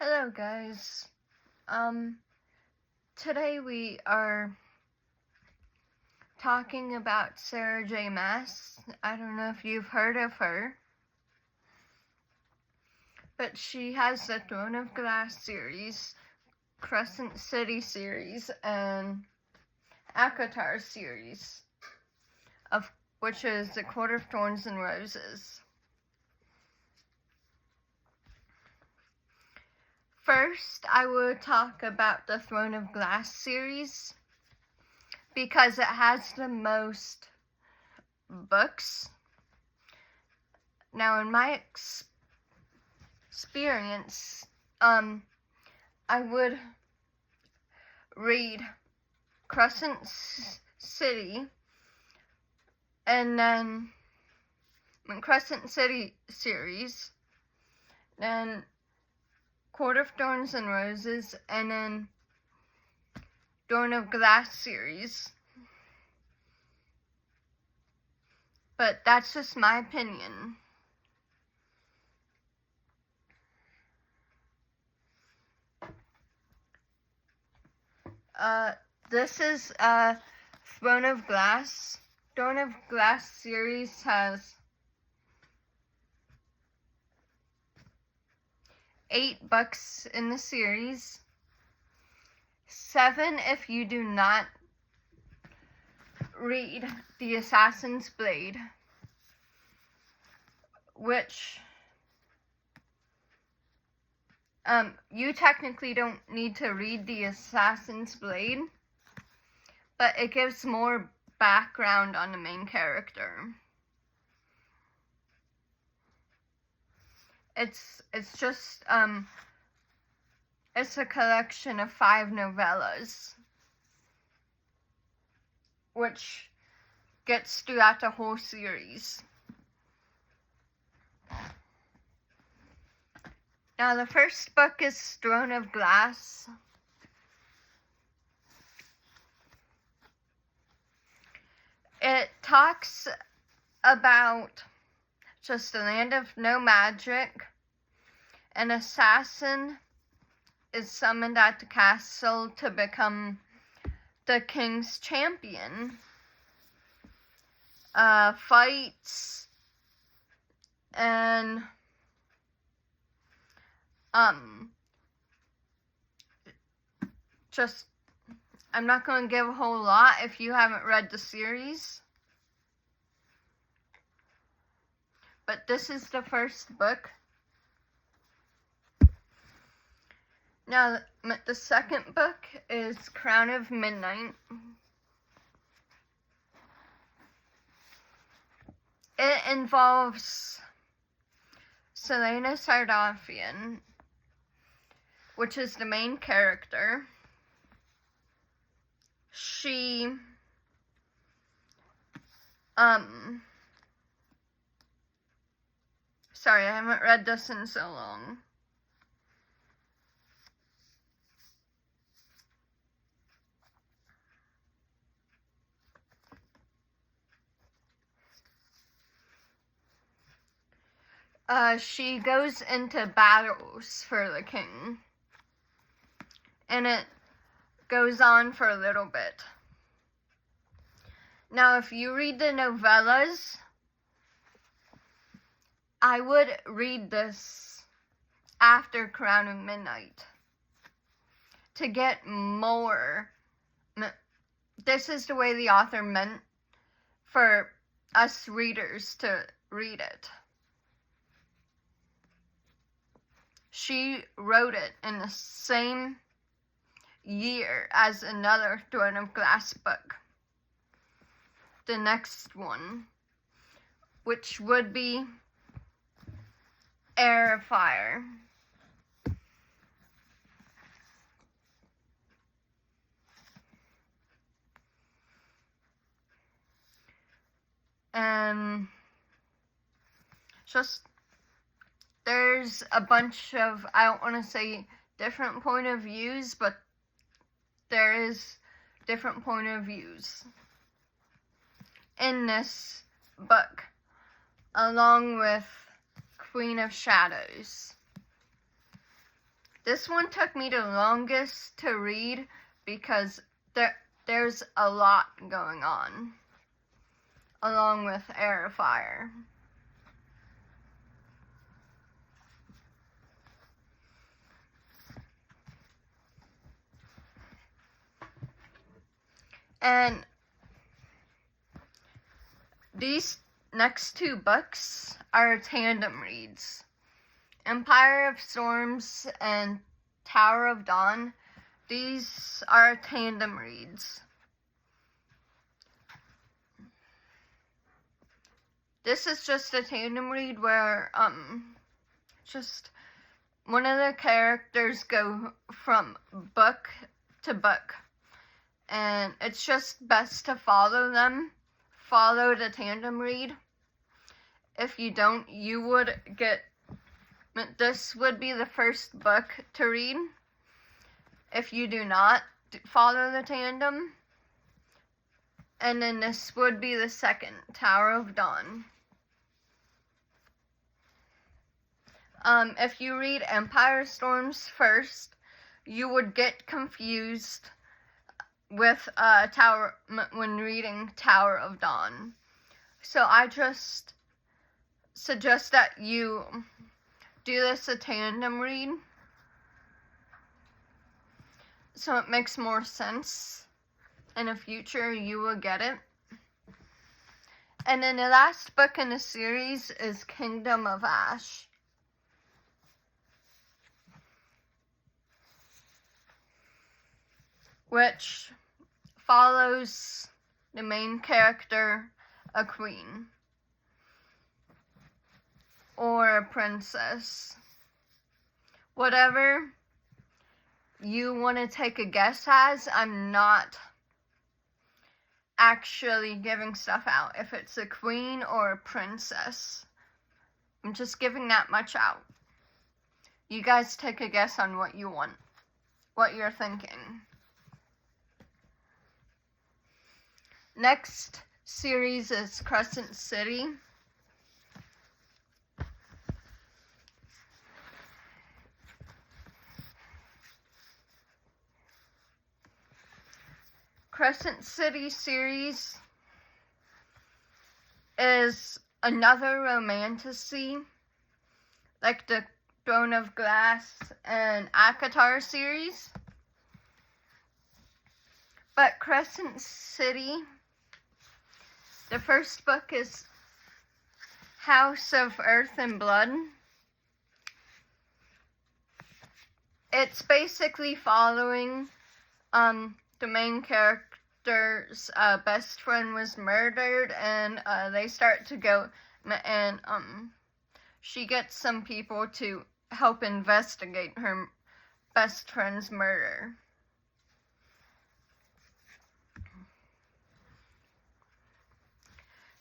Hello guys. Today we are talking about Sarah J Maas. I don't know if you've heard of her, but she has the Throne of Glass series, Crescent City series, and Akatar series, of which is The Court of Thorns and Roses. First, I will talk about the Throne of Glass series because it has the most books. Now, in my experience, I would read Crescent City, and then Crescent City series, then Court of Thorns and Roses, and then Throne of Glass series. But that's just my opinion. This is Throne of Glass. Throne of Glass series has 8 books in the series. 7 if you do not read The Assassin's Blade, which you technically don't need to read The Assassin's Blade, but it gives more background on the main character. It's just it's a collection of 5 novellas, which gets throughout the whole series. Now, the first book is Throne of Glass. It talks about just a land of no magic. An assassin is summoned at the castle to become the king's champion. Fights and just, I'm not going to give a whole lot if you haven't read the series. But this is the first book. Now, the second book is Crown of Midnight. It involves Selena Sardofian, which is the main character. She, sorry, I haven't read this in so long. She goes into battles for the king, and it goes on for a little bit. Now, if you read the novellas, I would read this after Crown of Midnight to get more. This is the way the author meant for us readers to read it. She wrote it in the same year as another Throne of Glass book. The next one, which would be Heir of Fire. And just, there's a bunch of, I don't want to say different point of views, but there is different point of views in this book, along with Queen of Shadows. This one took me the longest to read because there's a lot going on, along with Air of Fire. And these next two books are tandem reads. Empire of Storms and Tower of Dawn. These are tandem reads. This is just a tandem read where just one of the characters go from book to book, and it's just best to follow them. Follow the tandem read. If you don't, you would get, this would be the first book to read. If you do not follow the tandem, and then this would be the second, Tower of Dawn. If you read Empire Storms first, you would get confused with Tower when reading Tower of Dawn. So I just suggest that you do this a tandem read, so it makes more sense. In the future, you will get it. And then the last book in the series is Kingdom of Ash, which follows the main character, a queen or a princess. Whatever you want to take a guess as, I'm not actually giving stuff out. If it's a queen or a princess, I'm just giving that much out. You guys take a guess on what you want, what you're thinking. Next series is Crescent City. Crescent City series is another romantasy, like the Throne of Glass and ACOTAR series. But Crescent City, the first book is House of Earth and Blood. It's basically following the main character's best friend was murdered, and they start to go, and she gets some people to help investigate her best friend's murder.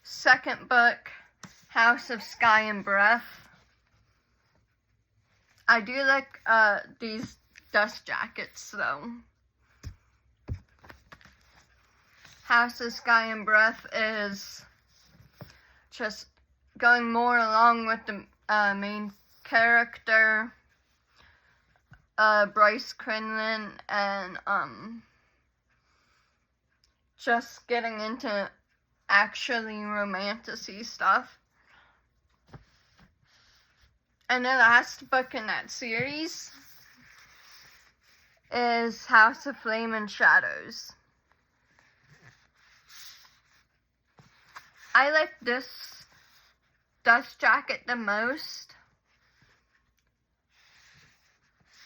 Second book, House of Sky and Breath. I do like these dust jackets though. House of Sky and Breath is just going more along with the main character, Bryce Quinlan, and just getting into actually romantasy stuff. And the last book in that series is House of Flame and Shadows. I like this dust jacket the most,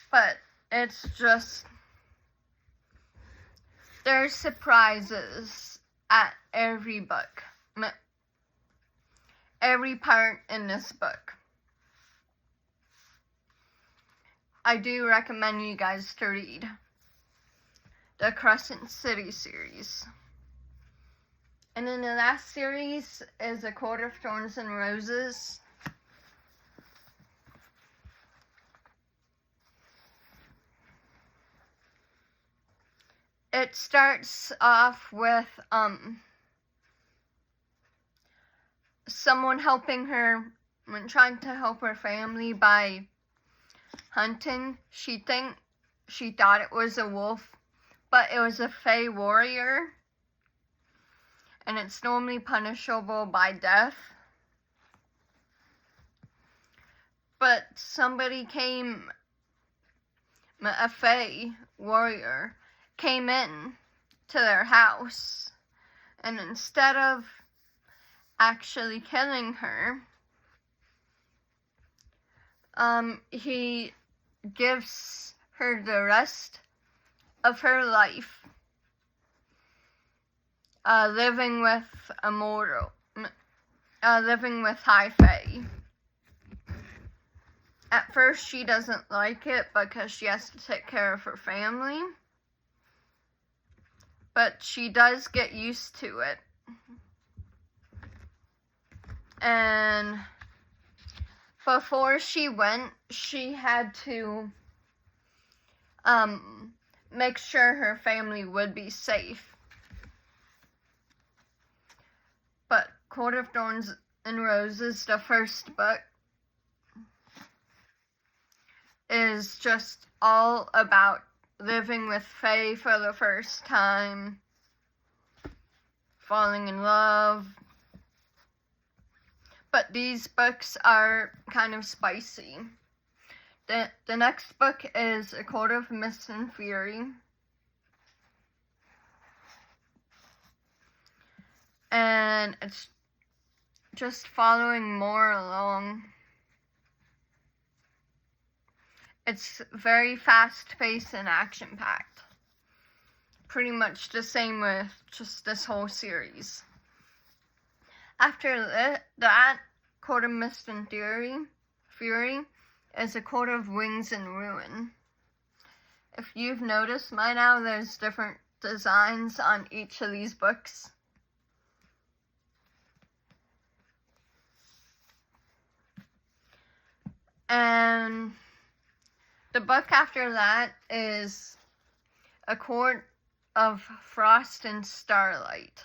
but it's just, there's surprises at every book, every part in this book. I do recommend you guys to read the Crescent City series. And then the last series is A Court of Thorns and Roses. It starts off with someone helping her, trying to help her family by hunting. She thought it was a wolf, but it was a Fey warrior, and it's normally punishable by death. But somebody came, a Fey warrior, came in to their house, and instead of actually killing her, he gives her the rest of her life living with living with High Fae. At first, she doesn't like it because she has to take care of her family, but she does get used to it. And before she went, she had to make sure her family would be safe. But Court of Thorns and Roses, the first book, is just all about living with Fae for the first time, falling in love. But these books are kind of spicy. The next book is A Court of Mist and Fury. And it's just following more along. It's very fast-paced and action-packed. Pretty much the same with just this whole series. After that, Court of Mist and Fury is A Court of Wings and Ruin. If you've noticed by now, there's different designs on each of these books. And the book after that is A Court of Frost and Starlight.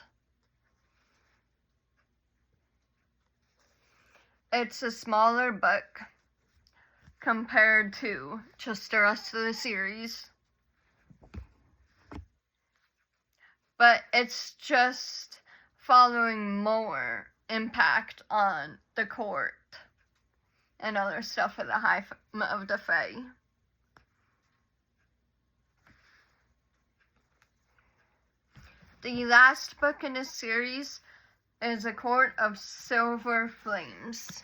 It's a smaller book compared to just the rest of the series. But it's just following more impact on the court and other stuff of the Fae. The last book in this series is A Court of Silver Flames.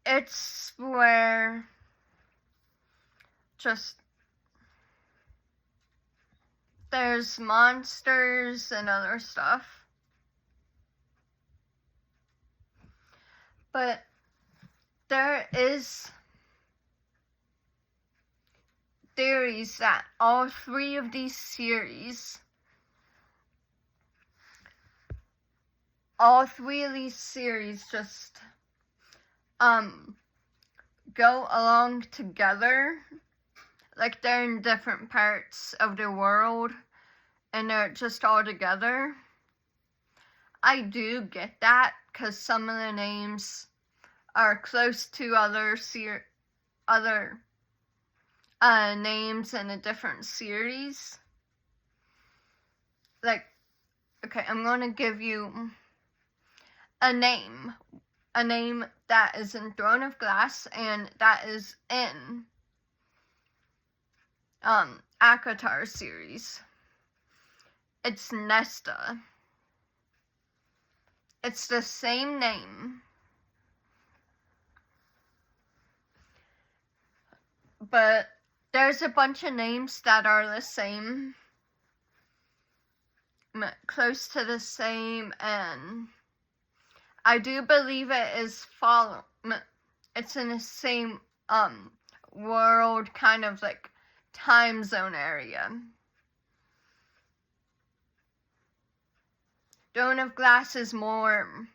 It's where just there's monsters and other stuff. But there is theories that all three of these series just go along together, like they're in different parts of the world and they're just all together. I do get that because some of the names are close to other names in a different series. Like, okay, I'm going to give you a name that is in Throne of Glass and that is in ACOTAR series. It's Nesta. It's the same name, but there's a bunch of names that are the same, close to the same, and I do believe it is it's in the same world, kind of like time zone area. Throne of Glass is more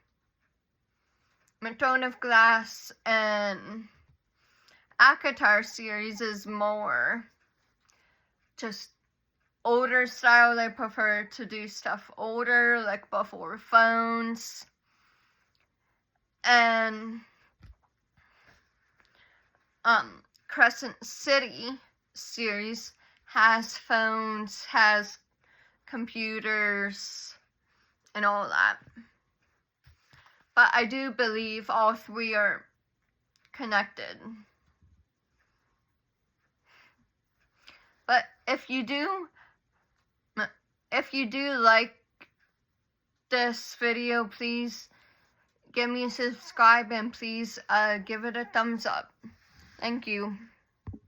Throne of Glass, and ACOTAR series is more just older style. They prefer to do stuff older, like before phones. And Crescent City series has phones, has computers, and all that. But I do believe all three are connected. But if you do like this video, please give me a subscribe and please give it a thumbs up. Thank you.